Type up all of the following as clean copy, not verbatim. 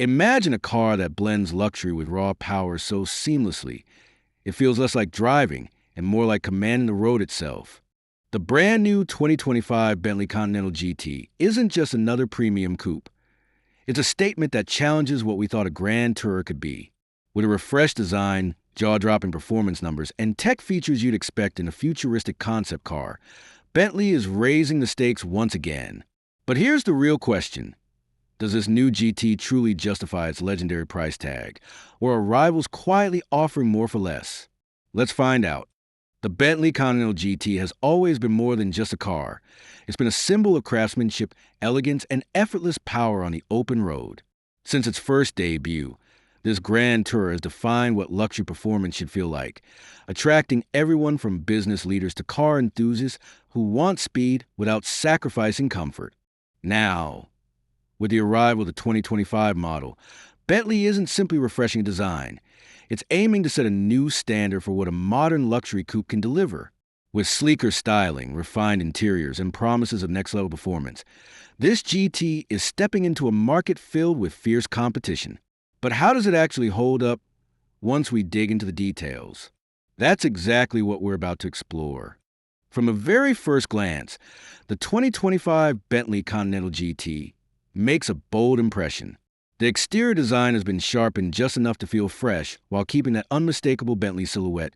Imagine a car that blends luxury with raw power so seamlessly. It feels less like driving and more like commanding the road itself. The brand new 2025 Bentley Continental GT isn't just another premium coupe. It's a statement that challenges what we thought a grand tourer could be. With a refreshed design, jaw-dropping performance numbers, and tech features you'd expect in a futuristic concept car, Bentley is raising the stakes once again. But here's the real question. Does this new GT truly justify its legendary price tag, or are rivals quietly offering more for less? Let's find out. The Bentley Continental GT has always been more than just a car. It's been a symbol of craftsmanship, elegance, and effortless power on the open road. Since its first debut, this grand tour has defined what luxury performance should feel like, attracting everyone from business leaders to car enthusiasts who want speed without sacrificing comfort. Now, with the arrival of the 2025 model, Bentley isn't simply refreshing design. It's aiming to set a new standard for what a modern luxury coupe can deliver. With sleeker styling, refined interiors, and promises of next-level performance, this GT is stepping into a market filled with fierce competition. But how does it actually hold up once we dig into the details? That's exactly what we're about to explore. From a very first glance, the 2025 Bentley Continental GT makes a bold impression. The exterior design has been sharpened just enough to feel fresh while keeping that unmistakable Bentley silhouette,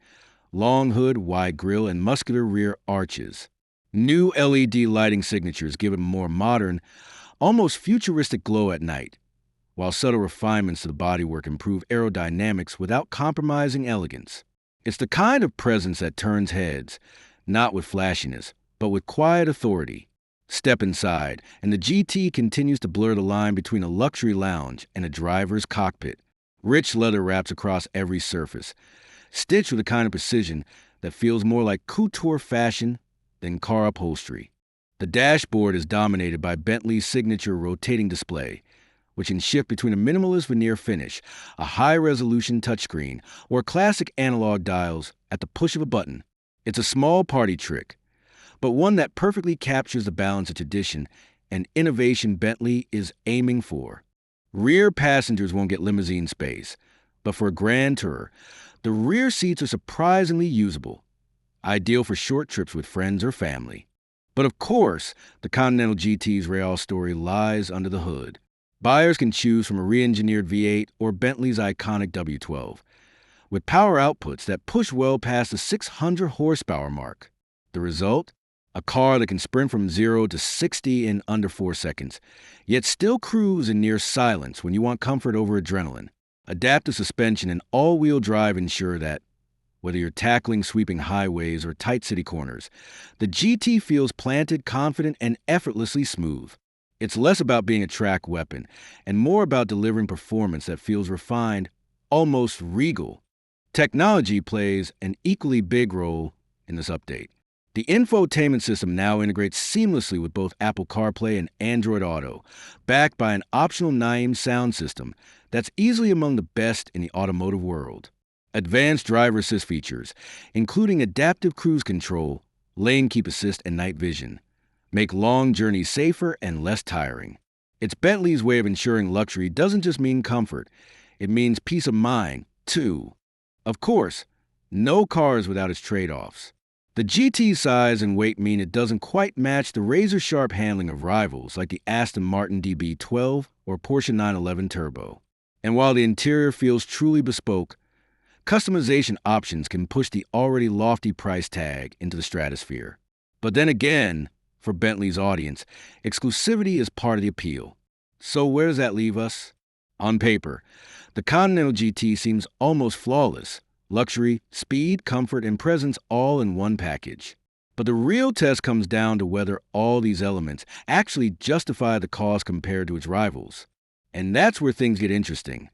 long hood, wide grille, and muscular rear arches. New LED lighting signatures give it a more modern, almost futuristic glow at night, while subtle refinements to the bodywork improve aerodynamics without compromising elegance. It's the kind of presence that turns heads, not with flashiness, but with quiet authority. Step inside, and the GT continues to blur the line between a luxury lounge and a driver's cockpit. Rich leather wraps across every surface, stitched with a kind of precision that feels more like couture fashion than car upholstery. The dashboard is dominated by Bentley's signature rotating display, which can shift between a minimalist veneer finish, a high-resolution touchscreen, or classic analog dials at the push of a button. It's a small party trick, but one that perfectly captures the balance of tradition and innovation Bentley is aiming for. Rear passengers won't get limousine space, but for a grand tour, the rear seats are surprisingly usable, ideal for short trips with friends or family. But of course, the Continental GT's real story lies under the hood. Buyers can choose from a re-engineered V8 or Bentley's iconic W12, with power outputs that push well past the 600 horsepower mark. The result? A car that can sprint from 0 to 60 in under 4 seconds, yet still cruise in near silence when you want comfort over adrenaline. Adaptive suspension and all-wheel drive ensure that, whether you're tackling sweeping highways or tight city corners, the GT feels planted, confident, and effortlessly smooth. It's less about being a track weapon and more about delivering performance that feels refined, almost regal. Technology plays an equally big role in this update. The infotainment system now integrates seamlessly with both Apple CarPlay and Android Auto, backed by an optional Naim sound system that's easily among the best in the automotive world. Advanced driver assist features, including adaptive cruise control, lane keep assist, and night vision, make long journeys safer and less tiring. It's Bentley's way of ensuring luxury doesn't just mean comfort, it means peace of mind, too. Of course, no car is without its trade-offs. The GT's size and weight mean it doesn't quite match the razor-sharp handling of rivals like the Aston Martin DB12 or Porsche 911 Turbo. And while the interior feels truly bespoke, customization options can push the already lofty price tag into the stratosphere. But then again, for Bentley's audience, exclusivity is part of the appeal. So where does that leave us? On paper, the Continental GT seems almost flawless. Luxury, speed, comfort, and presence all in one package. But the real test comes down to whether all these elements actually justify the cost compared to its rivals. And that's where things get interesting,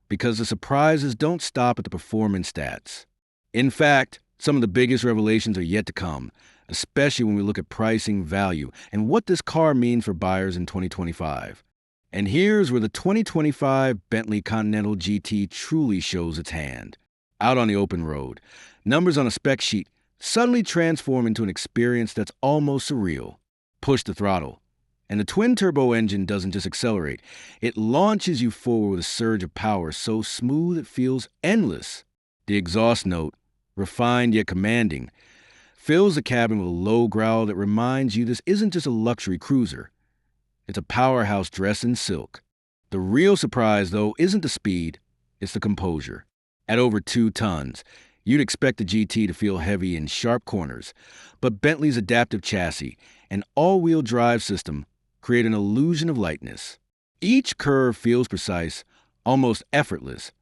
because the surprises don't stop at the performance stats. In fact, some of the biggest revelations are yet to come, especially when we look at pricing, value, and what this car means for buyers in 2025. And here's where the 2025 Bentley Continental GT truly shows its hand. Out on the open road, numbers on a spec sheet suddenly transform into an experience that's almost surreal. Push the throttle, And the twin-turbo engine doesn't just accelerate. It launches you forward with a surge of power so smooth it feels endless. The exhaust note, refined yet commanding, fills the cabin with a low growl that reminds you this isn't just a luxury cruiser. It's a powerhouse dressed in silk. The real surprise, though, isn't the speed, it's the composure. At over 2 tons, you'd expect the GT to feel heavy in sharp corners, but Bentley's adaptive chassis and all-wheel drive system create an illusion of lightness. Each curve feels precise, almost effortless,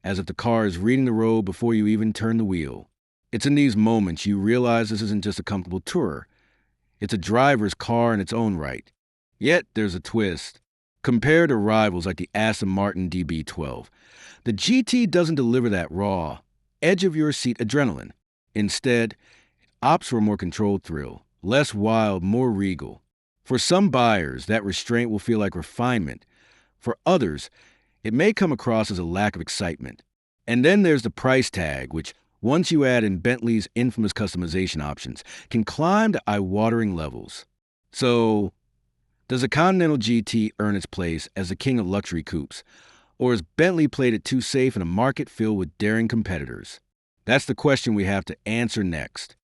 as if the car is reading the road before you even turn the wheel. It's in these moments you realize this isn't just a comfortable tourer. It's a driver's car in its own right. Yet there's a twist. Compared to rivals like the Aston Martin DB12, the GT doesn't deliver that raw, edge-of-your-seat adrenaline. Instead, it opts for a more controlled thrill, less wild, more regal. For some buyers, that restraint will feel like refinement. For others, it may come across as a lack of excitement. And then there's the price tag, which, once you add in Bentley's infamous customization options, can climb to eye-watering levels. So, does the Continental GT earn its place as the king of luxury coupes? Or has Bentley played it too safe in a market filled with daring competitors? That's the question we have to answer next.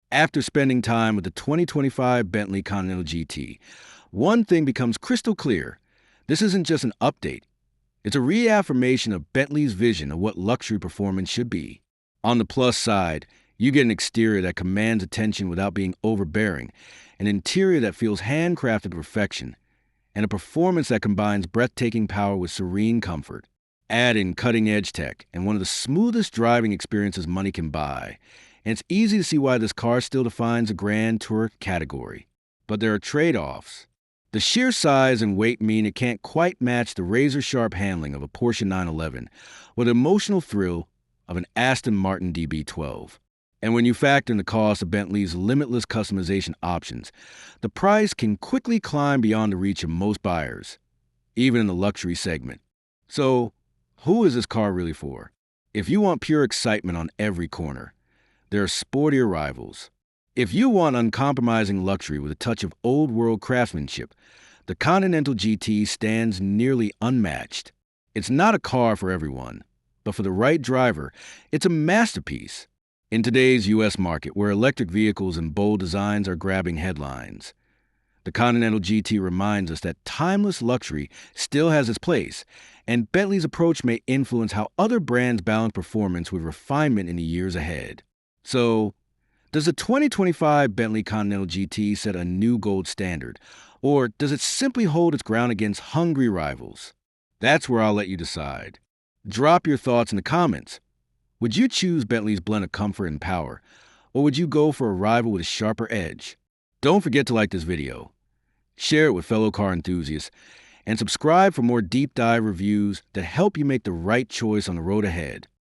After spending time with the 2025 Bentley Continental GT, one thing becomes crystal clear. This isn't just an update. It's a reaffirmation of Bentley's vision of what luxury performance should be. On the plus side, you get an exterior that commands attention without being overbearing, an interior that feels handcrafted to perfection, and a performance that combines breathtaking power with serene comfort. Add in cutting-edge tech and one of the smoothest driving experiences money can buy, and it's easy to see why this car still defines a Grand Tour category. But there are trade-offs. The sheer size and weight mean it can't quite match the razor-sharp handling of a Porsche 911 or the emotional thrill of an Aston Martin DB12. And when you factor in the cost of Bentley's limitless customization options, the price can quickly climb beyond the reach of most buyers, even in the luxury segment. So, who is this car really for? If you want pure excitement on every corner, there are sportier rivals. If you want uncompromising luxury with a touch of old-world craftsmanship, the Continental GT stands nearly unmatched. It's not a car for everyone, but for the right driver, it's a masterpiece. In today's U.S. market, where electric vehicles and bold designs are grabbing headlines, the Continental GT reminds us that timeless luxury still has its place, and Bentley's approach may influence how other brands balance performance with refinement in the years ahead. So, does the 2025 Bentley Continental GT set a new gold standard, or does it simply hold its ground against hungry rivals? That's where I'll let you decide. Drop your thoughts in the comments. Would you choose Bentley's blend of comfort and power, or would you go for a rival with a sharper edge? Don't forget to like this video, share it with fellow car enthusiasts, and subscribe for more deep dive reviews that help you make the right choice on the road ahead.